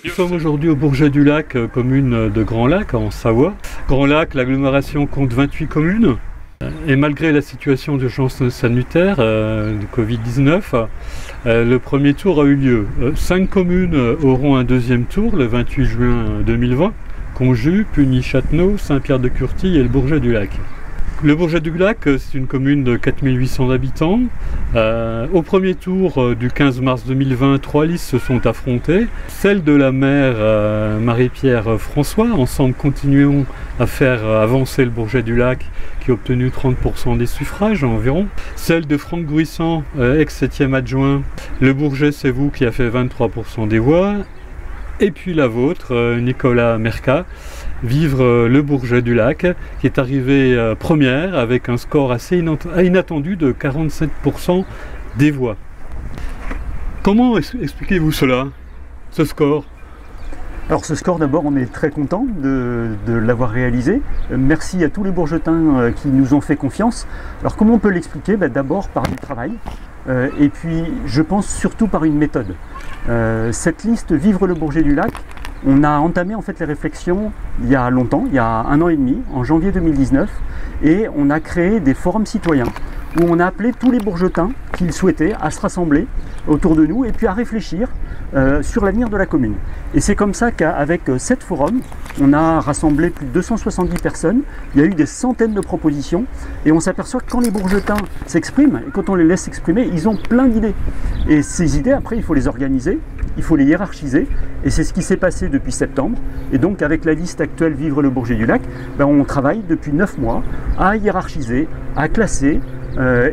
Nous sommes aujourd'hui au Bourget-du-Lac, commune de Grand Lac en Savoie. Grand Lac, l'agglomération compte 28 communes. Et malgré la situation d'urgence sanitaire du Covid-19, le premier tour a eu lieu. 5 communes auront un deuxième tour le 28 juin 2020. Conjus, Puny-Châtenot, Saint-Pierre-de-Curtille et le Bourget-du-Lac. Le Bourget-du-Lac, c'est une commune de 4800 habitants. Au premier tour du 15 mars 2020, 3 listes se sont affrontées. Celle de la maire Marie-Pierre François, ensemble continuons à faire avancer le Bourget-du-Lac, qui a obtenu 30% des suffrages environ. Celle de Franck Bruissant, ex-7e adjoint, le Bourget c'est vous, qui a fait 23% des voix. Et puis la vôtre, Nicolas Mercat, Vivre le Bourget-du-Lac, qui est arrivée première avec un score assez inattendu de 47% des voix. Comment expliquez-vous cela, ce score ? Alors ce score, d'abord, on est très content de l'avoir réalisé. Merci à tous les Bourgetins qui nous ont fait confiance. Alors comment on peut l'expliquer ? D'abord par du travail, et puis je pense surtout par une méthode. Cette liste Vivre le Bourget-du-Lac, on a entamé en fait les réflexions il y a longtemps, il y a 1 an et demi, en janvier 2019, et on a créé des forums citoyens où on a appelé tous les Bourgetins qui le souhaitaient à se rassembler autour de nous et puis à réfléchir sur l'avenir de la commune. Et c'est comme ça qu'avec 7 forums, on a rassemblé plus de 270 personnes, il y a eu des centaines de propositions et on s'aperçoit que quand les Bourgetins s'expriment, et quand on les laisse s'exprimer, ils ont plein d'idées. Et ces idées, après, il faut les organiser, il faut les hiérarchiser, et c'est ce qui s'est passé depuis septembre. Et donc avec la liste actuelle Vivre le Bourget-du-Lac, on travaille depuis 9 mois à hiérarchiser, à classer,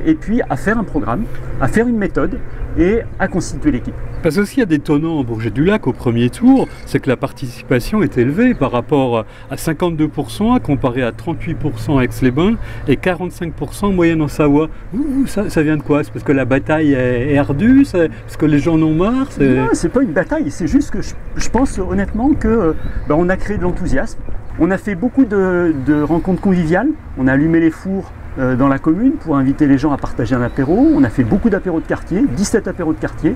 et puis à faire un programme, à faire une méthode et à constituer l'équipe. Parce que ce qu'il y a d'étonnant au Bourget-du-Lac au premier tour, c'est que la participation est élevée par rapport à 52% comparé à 38% à Aix-les-Bains et 45% en moyenne en Savoie. Ça vient de quoi? C'est parce que la bataille est ardue? C'est parce que les gens en ont marre? Non, c'est pas une bataille, c'est juste que je pense honnêtement que on a créé de l'enthousiasme. On a fait beaucoup de rencontres conviviales, on a allumé les fours dans la commune pour inviter les gens à partager un apéro. On a fait beaucoup d'apéros de quartier, 17 apéros de quartier,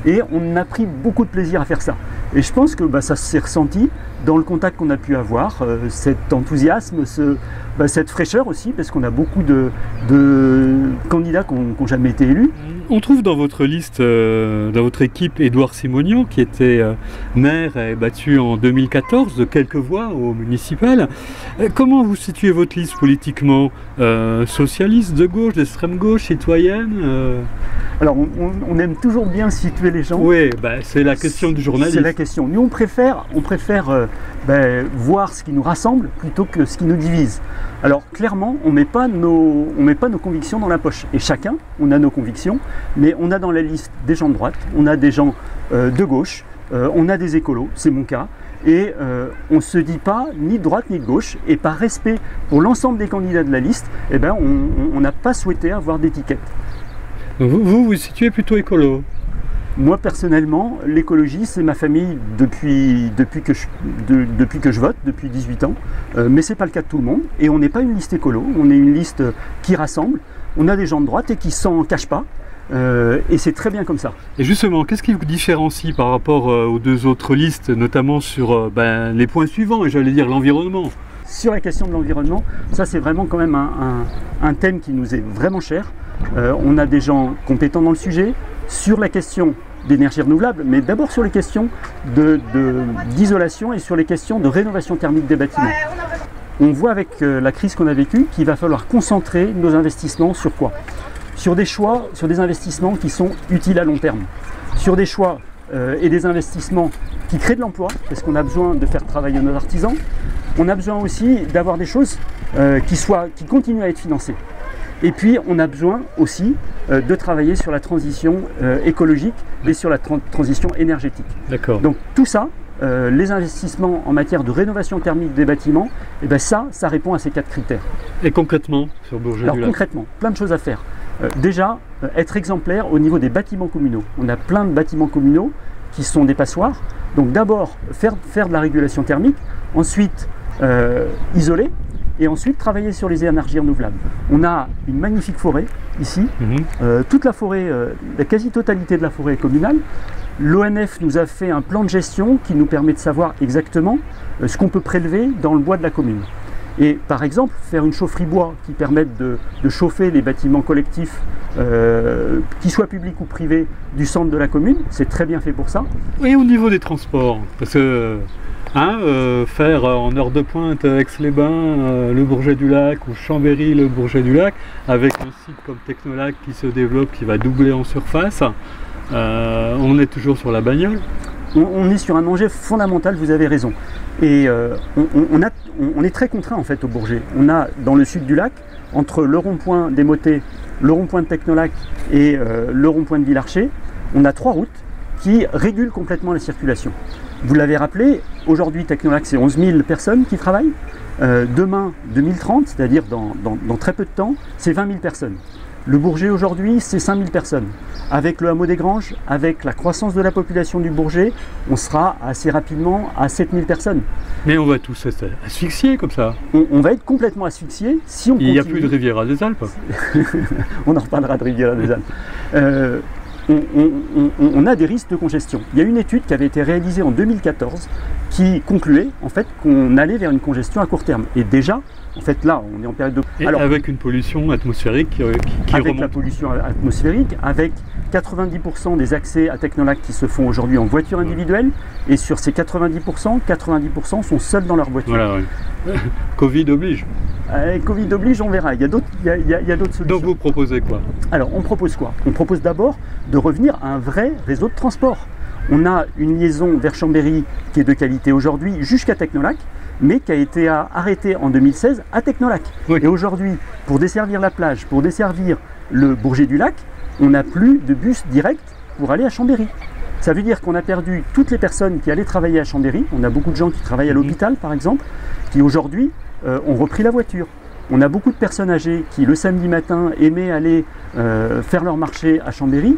et on a pris beaucoup de plaisir à faire ça. Et je pense que ça s'est ressenti dans le contact qu'on a pu avoir, cet enthousiasme, cette fraîcheur aussi, parce qu'on a beaucoup de candidats qui n'ont jamais été élus. On trouve dans votre liste, dans votre équipe, Édouard Simonian, qui était maire et battu en 2014 de quelques voix au municipal. Comment vous situez votre liste politiquement? Socialiste, de gauche, d'extrême gauche, citoyenne? Alors on aime toujours bien situer les gens. Oui, c'est la question du journaliste. C'est la question. Nous on préfère voir ce qui nous rassemble plutôt que ce qui nous divise. Alors clairement, on met pas nos convictions dans la poche. Et chacun, on a nos convictions, mais on a dans la liste des gens de droite, on a des gens de gauche, on a des écolos, c'est mon cas. Et on ne se dit pas ni de droite ni de gauche, et par respect pour l'ensemble des candidats de la liste, on n'a pas souhaité avoir d'étiquette. Vous vous situez plutôt écolo? Moi personnellement, l'écologie c'est ma famille depuis que je vote, depuis 18 ans, mais c'est pas le cas de tout le monde, et on n'est pas une liste écolo, on est une liste qui rassemble, on a des gens de droite et qui s'en cachent pas. Et c'est très bien comme ça. Et justement, qu'est-ce qui vous différencie par rapport aux deux autres listes, notamment sur les points suivants, et j'allais dire l'environnement? Sur la question de l'environnement, ça c'est vraiment quand même un thème qui nous est vraiment cher. On a des gens compétents dans le sujet, sur la question d'énergie renouvelable, mais d'abord sur les questions d'isolation et sur les questions de rénovation thermique des bâtiments. On voit avec la crise qu'on a vécue qu'il va falloir concentrer nos investissements sur quoi? Sur des choix, sur des investissements qui sont utiles à long terme, sur des choix et des investissements qui créent de l'emploi, parce qu'on a besoin de faire travailler nos artisans. On a besoin aussi d'avoir des choses qui continuent à être financées. Et puis on a besoin aussi de travailler sur la transition écologique et sur la transition énergétique. D'accord. Donc tout ça, les investissements en matière de rénovation thermique des bâtiments, ça répond à ces 4 critères. Et concrètement, sur Bourget-du-Lac? Alors concrètement, plein de choses à faire. Déjà, être exemplaire au niveau des bâtiments communaux. On a plein de bâtiments communaux qui sont des passoires. Donc d'abord, faire de la régulation thermique. Ensuite, isoler. et ensuite travailler sur les énergies renouvelables. On a une magnifique forêt ici, toute la forêt, la quasi-totalité de la forêt est communale. L'ONF nous a fait un plan de gestion qui nous permet de savoir exactement ce qu'on peut prélever dans le bois de la commune. Et par exemple, faire une chaufferie bois qui permette de chauffer les bâtiments collectifs, qu'ils soient publics ou privés, du centre de la commune, c'est très bien fait pour ça. Et au niveau des transports, parce que faire en heure de pointe Aix-les-Bains, le Bourget-du-Lac, ou Chambéry, le Bourget-du-Lac, avec un site comme Technolac qui se développe, qui va doubler en surface, on est toujours sur la bagnole. On est sur un enjeu fondamental, vous avez raison. Et on est très contraint en fait au Bourget. On a dans le sud du lac, entre le rond-point des Motets, le rond-point de Technolac et le rond-point de Villarcher, on a 3 routes qui régulent complètement la circulation. Vous l'avez rappelé, aujourd'hui Technolac c'est 11 000 personnes qui travaillent. Demain, 2030, c'est-à-dire dans très peu de temps, c'est 20 000 personnes. Le Bourget aujourd'hui, c'est 5 000 personnes. Avec le hameau des Granges, avec la croissance de la population du Bourget, on sera assez rapidement à 7 000 personnes. Mais on va tous être asphyxiés comme ça. On va être complètement asphyxiés si on continue. Il n'y a plus de Riviera des Alpes. On en reparlera de Riviera des Alpes. On a des risques de congestion. Il y a une étude qui avait été réalisée en 2014 qui concluait en fait qu'on allait vers une congestion à court terme. Et déjà, en fait là, on est en période de... Alors, avec une pollution atmosphérique qui avec remonte. La pollution atmosphérique, avec 90% des accès à Technolac qui se font aujourd'hui en voiture individuelle, et sur ces 90% sont seuls dans leur voiture. Voilà, ouais. Covid oblige. Covid oblige, on verra. Il y a d'autres solutions. Donc vous proposez quoi? Alors on propose quoi? On propose d'abord de revenir à un vrai réseau de transport. On a une liaison vers Chambéry qui est de qualité aujourd'hui jusqu'à Technolac, mais qui a été arrêtée en 2016 à Technolac. Oui. Et aujourd'hui, pour desservir la plage, pour desservir le Bourget-du-Lac, on n'a plus de bus direct pour aller à Chambéry. Ça veut dire qu'on a perdu toutes les personnes qui allaient travailler à Chambéry. On a beaucoup de gens qui travaillent à l'hôpital, par exemple, qui aujourd'hui ont repris la voiture. On a beaucoup de personnes âgées qui, le samedi matin, aimaient aller faire leur marché à Chambéry,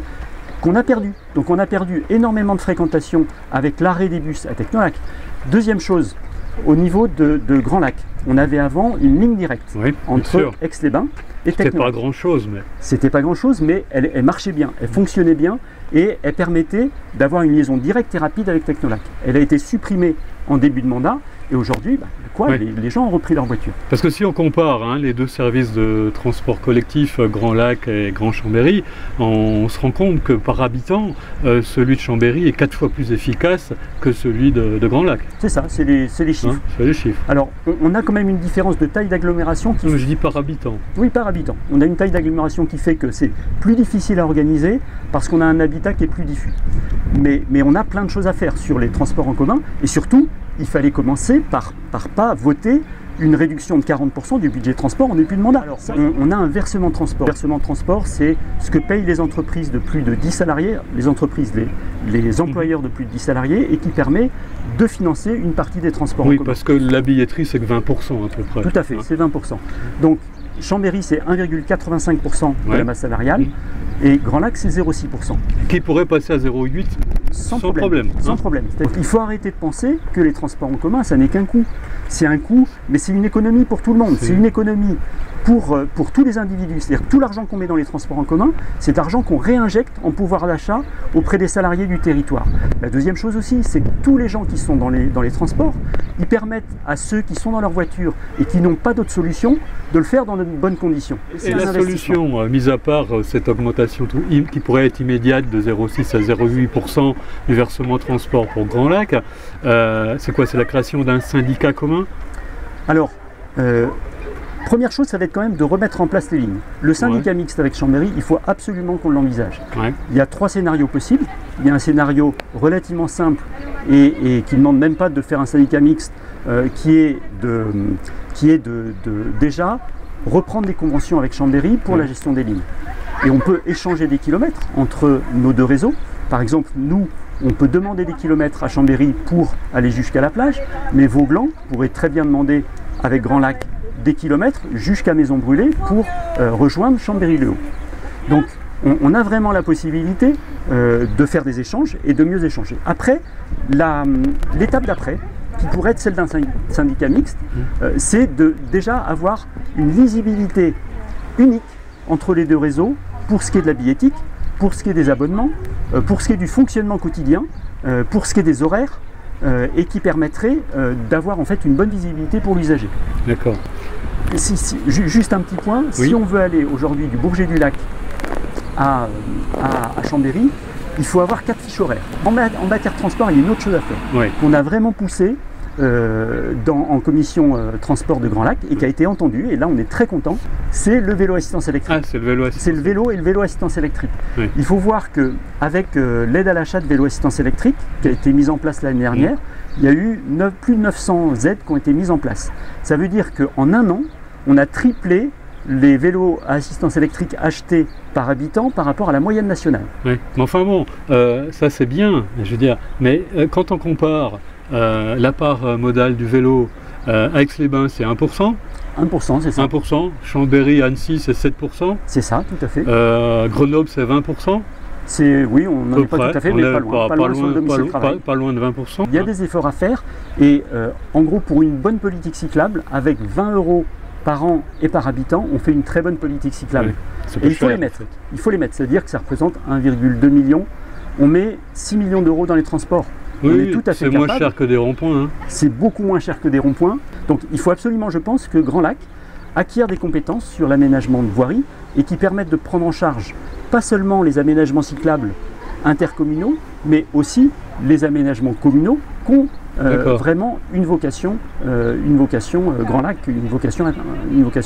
qu'on a perdu. Donc on a perdu énormément de fréquentation avec l'arrêt des bus à Technolac. Deuxième chose, au niveau de Grand Lac, on avait avant une ligne directe entre Aix-les-Bains et Technolac. C'était pas grand-chose, mais... C'était pas grand-chose, mais elle marchait bien, elle fonctionnait bien et elle permettait d'avoir une liaison directe et rapide avec Technolac. Elle a été supprimée en début de mandat et aujourd'hui, les gens ont repris leur voiture. Parce que si on compare les deux services de transport collectif, Grand Lac et Grand Chambéry, on se rend compte que par habitant, celui de Chambéry est 4 fois plus efficace que celui de Grand Lac. C'est ça, c'est les chiffres. C'est les chiffres. Alors, on a quand même une différence de taille d'agglomération qui... Je dis par habitant. Oui, par habitant. On a une taille d'agglomération qui fait que c'est plus difficile à organiser parce qu'on a un habitat qui est plus diffus. Mais on a plein de choses à faire sur les transports en commun et surtout, il fallait commencer par pas voter une réduction de 40% du budget de transport en début de mandat. Alors, on a un versement de transport. Le versement de transport, c'est ce que payent les entreprises de plus de 10 salariés, les entreprises, les employeurs de plus de 10 salariés, et qui permet de financer une partie des transports en commun. Oui, parce que la billetterie, c'est que 20% à peu près. Tout à fait, c'est 20%. Donc, Chambéry, c'est 1,85% de la masse salariale, et Grand Lac, c'est 0,6%. Qui pourrait passer à 0,8% sans problème. Sans problème. Il faut arrêter de penser que les transports en commun, ça n'est qu'un coût. C'est un coût, mais c'est une économie pour tout le monde. C'est une économie pour tous les individus. C'est-à-dire que tout l'argent qu'on met dans les transports en commun, c'est l'argent qu'on réinjecte en pouvoir d'achat auprès des salariés du territoire. La deuxième chose aussi, c'est que tous les gens qui sont dans les transports, ils permettent à ceux qui sont dans leur voiture et qui n'ont pas d'autre solution de le faire dans de bonnes conditions. Et la solution, mis à part cette augmentation qui pourrait être immédiate de 0,6 à 0,8% du versement transport pour Grand Lac, c'est quoi? C'est la création d'un syndicat commun? Alors, première chose, ça va être quand même de remettre en place les lignes. Le syndicat mixte avec Chambéry, il faut absolument qu'on l'envisage. Il y a 3 scénarios possibles. Il y a un scénario relativement simple et qui ne demande même pas de faire un syndicat mixte, qui est de déjà reprendre des conventions avec Chambéry pour la gestion des lignes. Et on peut échanger des kilomètres entre nos deux réseaux. Par exemple, nous, on peut demander des kilomètres à Chambéry pour aller jusqu'à la plage, mais Vauglan pourrait très bien demander avec Grand Lac des kilomètres jusqu'à Maison Brûlée pour rejoindre Chambéry-le-Haut. Donc on a vraiment la possibilité de faire des échanges et de mieux échanger. Après, l'étape d'après, qui pourrait être celle d'un syndicat mixte, c'est de déjà avoir une lisibilité unique entre les deux réseaux pour ce qui est de la billettique, pour ce qui est des abonnements, pour ce qui est du fonctionnement quotidien, pour ce qui est des horaires, et qui permettrait d'avoir en fait une bonne visibilité pour l'usager. D'accord. Juste un petit point, Oui. si on veut aller aujourd'hui du Bourget-du-Lac à Chambéry, il faut avoir 4 fiches horaires. En matière de transport, il y a une autre chose à faire, Oui. qu'on a vraiment poussé en commission transport de Grand Lac et qui a été entendu, et là on est très content, c'est le vélo assistance électrique. Ah, c'est le vélo assistance. C'est le vélo et le vélo assistance électrique. Oui. Il faut voir qu'avec l'aide à l'achat de vélo assistance électrique qui a été mise en place l'année dernière, il y a eu plus de 900 aides qui ont été mises en place. Ça veut dire qu'en un an, on a triplé les vélos à assistance électrique achetés par habitant par rapport à la moyenne nationale. Oui. Mais enfin bon, ça c'est bien, je veux dire, mais quand on compare la part modale du vélo, Aix-les-Bains c'est 1%, 1%, c'est ça. 1%, Chambéry, Annecy c'est 7%, C'est ça, tout à fait. Grenoble c'est 20%, Oui, on n'en est pas tout à fait, mais pas loin. Pas loin sur le domicile de travail. pas loin de 20%. Il y a des efforts à faire et en gros pour une bonne politique cyclable, avec 20 € par an et par habitant, on fait une très bonne politique cyclable. Oui, c'est Et pas il faut cher, les mettre. Il faut les mettre, c'est-à-dire que ça représente 1,2 million. On met 6 millions d'euros dans les transports. On est Oui, tout à fait c'est moins capable. cher que des ronds-points. Hein. C'est beaucoup moins cher que des ronds-points. Donc il faut absolument, je pense, que Grand Lac acquiert des compétences sur l'aménagement de voirie et qui permettent de prendre en charge pas seulement les aménagements cyclables intercommunaux, mais aussi les aménagements communaux qui ont vraiment une vocation Grand Lac, une vocation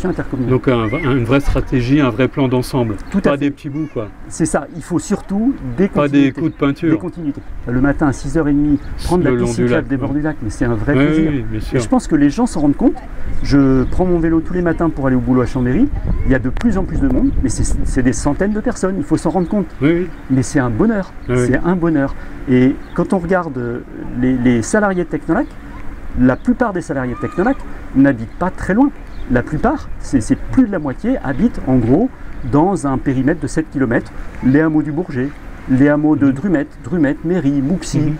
intercommunale. Donc une vraie stratégie, un vrai plan d'ensemble. Tout à Pas fait. des petits bouts quoi. C'est ça, il faut surtout des Pas continuités. des coups de peinture. Des continuités. Le matin à 6h30, prendre Le la long piste du cyclable lac, des bords ouais. du lac, mais c'est un vrai Oui, plaisir. oui, bien Et sûr. je pense que les gens s'en rendent compte. Je prends mon vélo tous les matins pour aller au boulot à Chambéry. Il y a de plus en plus de monde, mais c'est des centaines de personnes, il faut s'en rendre compte. Oui, oui. Mais c'est un bonheur, Oui. c'est un bonheur. Et quand on regarde les salariés de Technolac, la plupart des salariés de Technolac n'habitent pas très loin. La plupart, c'est plus de la moitié, habitent en gros dans un périmètre de 7 km. Les hameaux du Bourget, les hameaux de Drumette, Méry, Mouxy,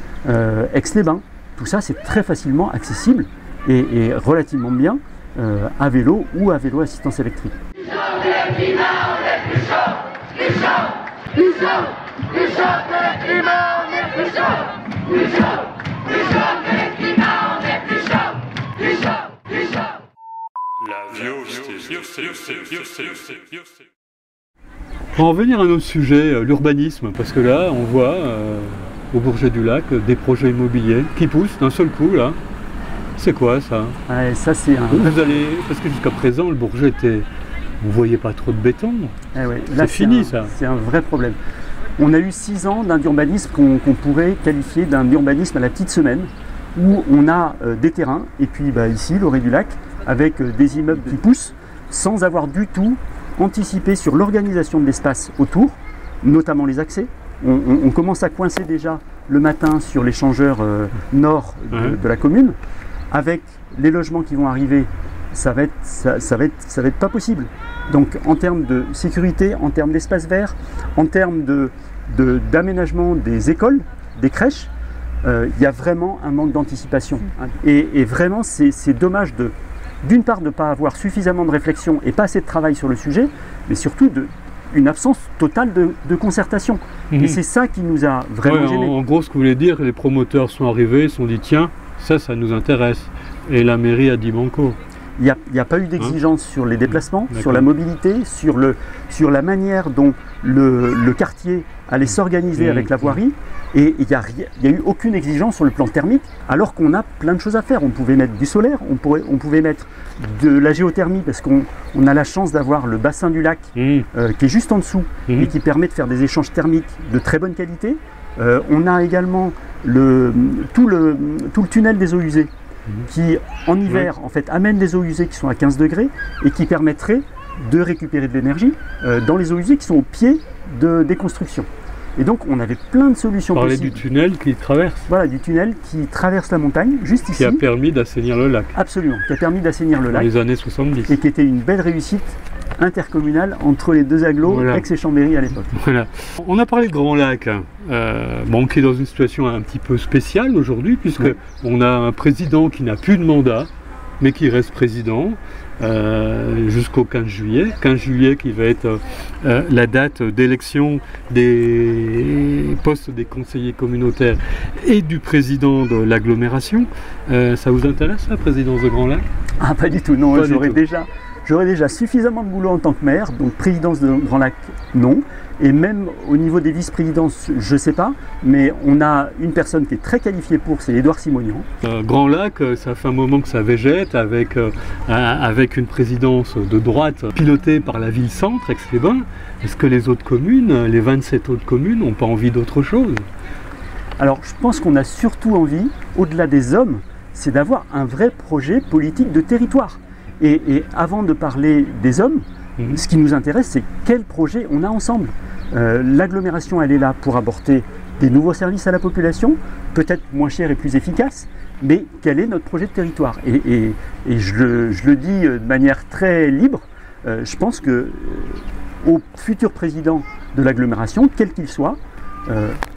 Aix-les-Bains. Tout ça, c'est très facilement accessible et relativement bien à vélo ou à vélo assistance électrique. Pour en venir à un autre sujet, l'urbanisme, parce que là, on voit au Bourget-du-Lac des projets immobiliers qui poussent d'un seul coup là. C'est quoi ça? Ouais, ça, c'est un... Vous allez, parce que jusqu'à présent, le Bourget était, vous voyez pas trop de béton. Eh ouais, C'est fini, ça. C'est un vrai problème. On a eu 6 ans d'un urbanisme qu'on pourrait qualifier d'un urbanisme à la petite semaine, où on a des terrains, et puis ici, l'Orée du Lac, avec des immeubles qui poussent, sans avoir du tout anticipé sur l'organisation de l'espace autour, notamment les accès. On commence à coincer déjà le matin sur l'échangeur nord de la commune. Avec les logements qui vont arriver, ça va être pas possible. Donc en termes de sécurité, en termes d'espace vert, en termes d'aménagement des écoles, des crèches, il y a vraiment un manque d'anticipation. Et vraiment, c'est dommage d'une part de ne pas avoir suffisamment de réflexion et pas assez de travail sur le sujet, mais surtout une absence totale de concertation. Et c'est ça qui nous a vraiment gênés. En gros, ce que vous voulez dire, les promoteurs sont arrivés, se sont dit tiens, ça nous intéresse. Et la mairie a dit banco. Il n'y a pas eu d'exigence sur les déplacements, sur D'accord. la mobilité, sur la manière dont le quartier allait s'organiser avec la voirie. Et il n'y a eu aucune exigence sur le plan thermique, alors qu'on a plein de choses à faire. On pouvait mettre du solaire, on pouvait mettre de la géothermie, parce qu'on a la chance d'avoir le bassin du lac qui est juste en dessous et qui permet de faire des échanges thermiques de très bonne qualité. On a également tout le tunnel des eaux usées, qui en hiver en fait amène des eaux usées qui sont à 15 degrés et qui permettraient de récupérer de l'énergie dans les eaux usées qui sont au pied des constructions. Et donc on avait plein de solutions Parler possibles. du tunnel qui traverse. Voilà, du tunnel qui traverse la montagne, juste ici. Qui a permis d'assainir le lac. Absolument, qui a permis d'assainir le Dans lac les années 70. et qui était une belle réussite intercommunal entre les deux agglos, Voilà. Aix et Chambéry à l'époque. Voilà. On a parlé de Grand Lac, bon, qui est dans une situation un petit peu spéciale aujourd'hui, puisque Oui. on a un président qui n'a plus de mandat, mais qui reste président jusqu'au 15 juillet. 15 juillet qui va être la date d'élection des postes des conseillers communautaires et du président de l'agglomération. Ça vous intéresse, la présidence de Grand Lac? Ah, pas du tout, non, Pas du j'aurais tout. déjà suffisamment de boulot en tant que maire, donc présidence de Grand Lac, non. Et même au niveau des vice-présidences, je ne sais pas, mais on a une personne qui est très qualifiée pour, c'est Édouard Simonian. Grand Lac, ça fait un moment que ça végète avec une présidence de droite pilotée par la ville-centre, Aix-les-Bains. Est-ce que les autres communes, les 27 autres communes, n'ont pas envie d'autre chose? Alors je pense qu'on a surtout envie, au-delà des hommes, c'est d'avoir un vrai projet politique de territoire. Et avant de parler des hommes, ce qui nous intéresse, c'est quel projet on a ensemble. L'agglomération, elle est là pour apporter des nouveaux services à la population, peut-être moins chers et plus efficaces, mais quel est notre projet de territoire? Et je le dis de manière très libre, je pense que au futur président de l'agglomération, quel qu'il soit,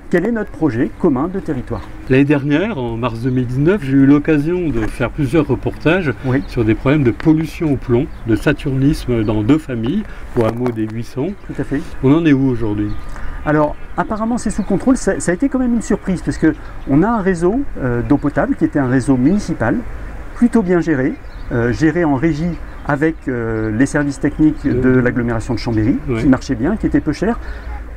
quel est notre projet commun de territoire? L'année dernière, en mars 2019, j'ai eu l'occasion de faire plusieurs reportages Oui. sur des problèmes de pollution au plomb, de saturnisme dans 2 familles, au hameau des 800. Tout à fait. On en est où aujourd'hui? Alors, apparemment, c'est sous contrôle. Ça a été quand même une surprise parce qu'on a un réseau d'eau potable qui était un réseau municipal, plutôt bien géré, géré en régie avec les services techniques de l'agglomération de Chambéry, Ouais. qui marchait bien, qui était peu cher.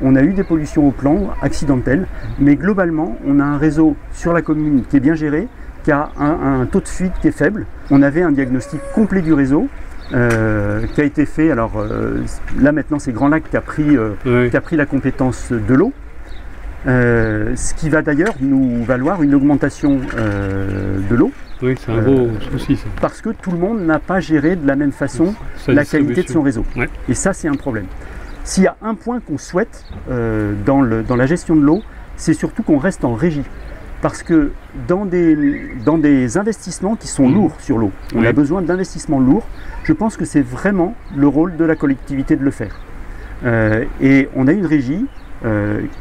On a eu des pollutions au plomb accidentelles, mais globalement, on a un réseau sur la commune qui est bien géré, qui a un taux de fuite qui est faible. On avait un diagnostic complet du réseau qui a été fait. Alors là maintenant, c'est Grand Lac qui a pris la compétence de l'eau, ce qui va d'ailleurs nous valoir une augmentation de l'eau. Oui, c'est un gros souci, ça. Parce que tout le monde n'a pas géré de la même façon Sa la qualité de distribution. son réseau. Ouais. Et ça, c'est un problème. S'il y a un point qu'on souhaite dans la gestion de l'eau, c'est surtout qu'on reste en régie. Parce que dans des investissements qui sont lourds sur l'eau, on a besoin d'investissements lourds, je pense que c'est vraiment le rôle de la collectivité de le faire. Et on a une régie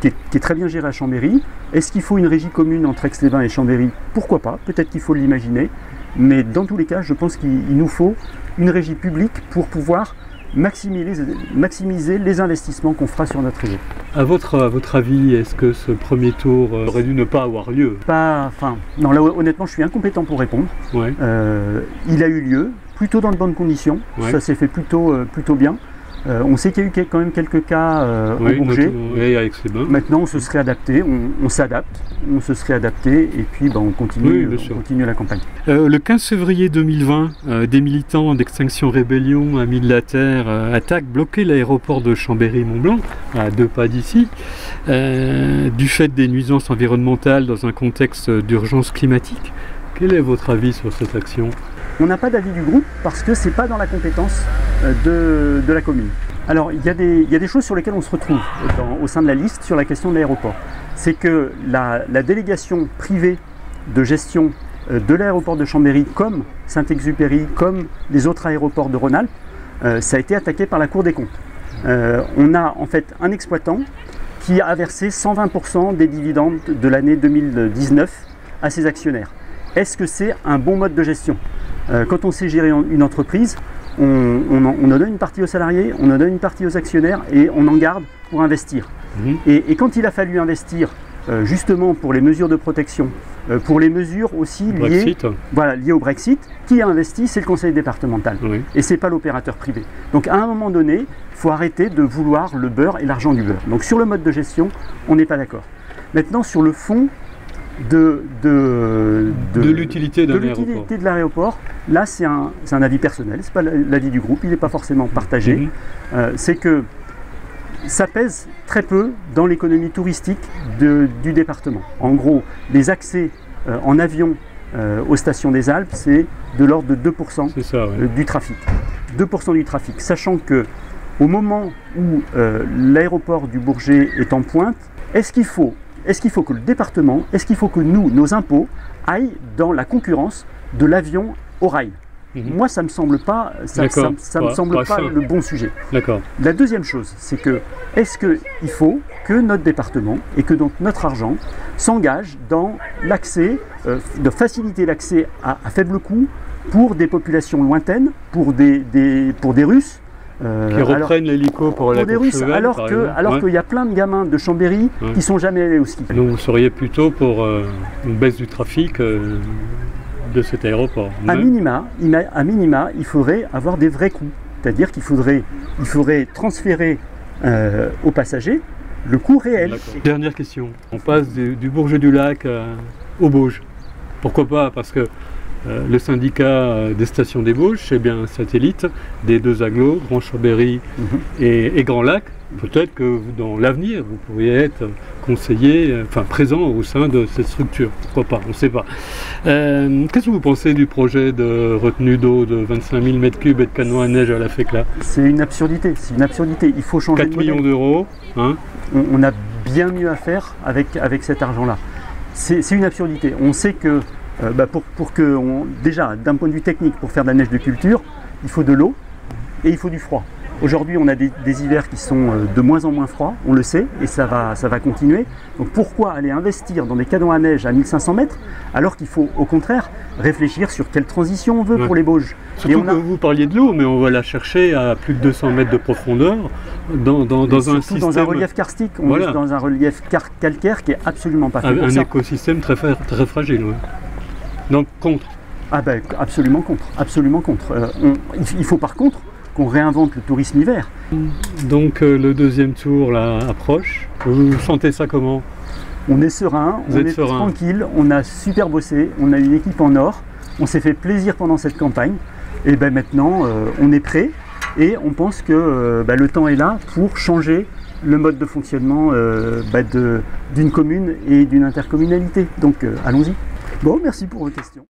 qui est très bien gérée à Chambéry. Est-ce qu'il faut une régie commune entre Aix-les-Bains et Chambéry? Pourquoi pas, peut-être qu'il faut l'imaginer. Mais dans tous les cas, je pense qu'il nous faut une régie publique pour pouvoir maximiser les investissements qu'on fera sur notre réseau. À votre avis, est-ce que ce premier tour aurait dû ne pas avoir lieu? Non, là, honnêtement, je suis incompétent pour répondre. Ouais. Il a eu lieu, plutôt dans de bonnes conditions. Ouais. Ça s'est fait plutôt bien. On sait qu'il y a eu quand même quelques cas au Bourget. Oui, avec ses bains. Maintenant, on se serait adapté, on s'adapte, on se serait adapté et puis on continue la campagne. Le 15 février 2020, des militants d'Extinction Rébellion, Amis de la Terre, attaquent, bloquaient l'aéroport de Chambéry-Mont-Blanc, à 2 pas d'ici, du fait des nuisances environnementales dans un contexte d'urgence climatique. Quel est votre avis sur cette action? On n'a pas d'avis du groupe parce que ce n'est pas dans la compétence de la commune. Alors il y a des choses sur lesquelles on se retrouve au sein de la liste sur la question de l'aéroport. C'est que la délégation privée de gestion de l'aéroport de Chambéry, comme Saint-Exupéry, comme les autres aéroports de Rhône-Alpes, ça a été attaqué par la Cour des comptes. On a en fait un exploitant qui a versé 120% des dividendes de l'année 2019 à ses actionnaires. Est-ce que c'est un bon mode de gestion? Quand on sait gérer une entreprise, on en donne une partie aux salariés, on en donne une partie aux actionnaires et on en garde pour investir. Et quand il a fallu investir justement pour les mesures de protection, pour les mesures aussi liées au Brexit, qui a investi? C'est le conseil départemental et ce n'est pas l'opérateur privé. Donc à un moment donné, il faut arrêter de vouloir le beurre et l'argent du beurre. Donc sur le mode de gestion, on n'est pas d'accord. Maintenant sur le fond, de l'utilité de l'aéroport. Là, c'est un avis personnel, c'est pas l'avis du groupe, il n'est pas forcément partagé. C'est que ça pèse très peu dans l'économie touristique du département. En gros, les accès en avion aux stations des Alpes, c'est de l'ordre de 2% du trafic. 2% du trafic, sachant que au moment où l'aéroport du Bourget est en pointe, est-ce qu'il faut que le département, est-ce qu'il faut que nous, nos impôts, aillent dans la concurrence de l'avion au rail? Moi, ça me semble pas, me semble pas le bon sujet. D'accord. La deuxième chose, c'est que est-ce qu'il faut que notre département et que donc notre argent s'engage dans l'accès, de faciliter l'accès à faible coût pour des populations lointaines, pour des Russes. Qui reprennent l'hélico pour la course cheval, alors qu'il y a plein de gamins de Chambéry qui sont jamais allés au ski. Donc vous seriez plutôt pour une baisse du trafic de cet aéroport. À minima, il faudrait avoir des vrais coûts. C'est-à-dire qu'il faudrait transférer aux passagers le coût réel. Dernière question. On passe du Bourget-du-Lac au Bauges. Pourquoi pas? Parce que le syndicat des stations des Bauges, c'est bien un satellite des deux agglos, Grand Chambéry et Grand Lac. Peut-être que dans l'avenir, vous pourriez être conseiller, présent au sein de cette structure. Pourquoi pas? On ne sait pas. Qu'est-ce que vous pensez du projet de retenue d'eau de 25 000 m3 et de canon à neige à la FECLA? C'est une absurdité. Il faut changer 4 millions d'euros. Hein, on a bien mieux à faire avec cet argent-là. C'est une absurdité. On sait que déjà, d'un point de vue technique, pour faire de la neige de culture, il faut de l'eau et il faut du froid. Aujourd'hui, on a des hivers qui sont de moins en moins froids, on le sait, et ça va continuer. Donc pourquoi aller investir dans des canons à neige à 1500 mètres, alors qu'il faut au contraire réfléchir sur quelle transition on veut pour les Bauges. Surtout que vous parliez de l'eau, mais on va la chercher à plus de 200 mètres de profondeur dans un système... dans un relief karstique, on est dans un relief calcaire qui est absolument pas fait pour ça. Un écosystème très fragile. Ouais. Donc contre. Ah ben absolument contre, absolument contre. Il faut par contre qu'on réinvente le tourisme hiver. Donc le deuxième tour là approche. Vous sentez ça comment? On est serein, on est tranquille, on a super bossé, on a une équipe en or, on s'est fait plaisir pendant cette campagne. Et ben maintenant on est prêt et on pense que le temps est là pour changer le mode de fonctionnement d'une commune et d'une intercommunalité. Donc allons-y. Bon, merci pour vos questions.